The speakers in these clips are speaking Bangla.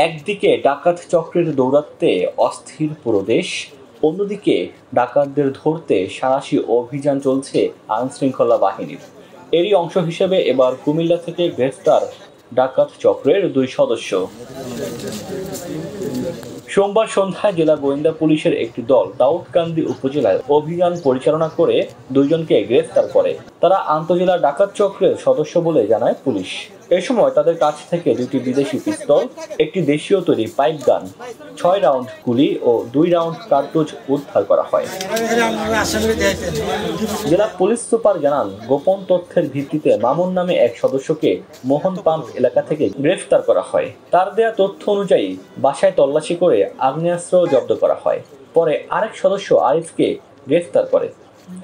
একদিকে ডাকাত চক্রের দৌরাত্ম্যে অস্থির পুরো দেশ, অন্যদিকে ডাকাতদের ধরতে সাঁড়াশি অভিযান চলছে আইনশৃঙ্খলা বাহিনীর। এরই অংশ হিসেবে এবার কুমিল্লা থেকে গ্রেফতার ডাকাত চক্রের 2 সদস্য। সোমবার সন্ধ্যায় জেলা গোয়েন্দা পুলিশের একটি দল দাউদকান্দি উপজেলায় অভিযান পরিচালনা করে 2 জনকে গ্রেফতার করে। তারা আন্তজেলা ডাকাত চক্রের সদস্য বলে জানায় পুলিশ। এ সময় তাদের কাছ থেকে 2টি বিদেশি পিস্তল, একটি দেশীয় তৈরি পাইপ গান, 6 রাউন্ড গুলি ও 2 রাউন্ড কার্তুজ উদ্ধার করা হয়। জেলা পুলিশ সুপার জানান, গোপন তথ্যের ভিত্তিতে মামুন নামে এক সদস্যকে মোহন পাম্প এলাকা থেকে গ্রেফতার করা হয়। তার দেয়া তথ্য অনুযায়ী বাসায় তল্লাশি করে আগ্নেয়াস্ত্র জব্দ করা হয়। পরে আরেক সদস্য আরিফকে গ্রেফতার করে।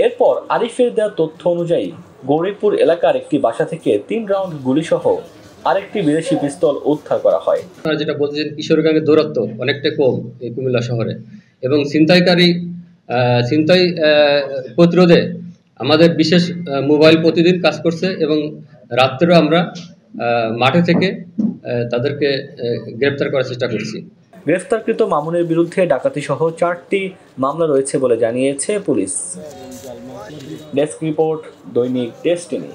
এরপর আরিফের দেওয়া তথ্য অনুযায়ী গৌরীপুর এলাকার একটি বাসা থেকে 3 রাউন্ড গুলিসহ আরেকটি বিদেশি পিস্তল উদ্ধার করা হয়। যেটা বলছেন, কিশোরগঞ্জের দৌরাত্ম্য অনেকটা কম এই কুমিল্লা শহরে, এবং ছিনতাই প্রতিরোধে আমাদের বিশেষ মোবাইল প্রতিদিন কাজ করছে, এবং রাত্রেও আমরা মাঠে থেকে তাদেরকে গ্রেপ্তার করার চেষ্টা করছি। গ্রেফতারকৃত মামুনের বিরুদ্ধে ডাকাতি সহ 4টি মামলা রয়েছে বলে জানিয়েছে পুলিশ। ডেস্ক রিপোর্ট, দৈনিক ডেস্টিনি।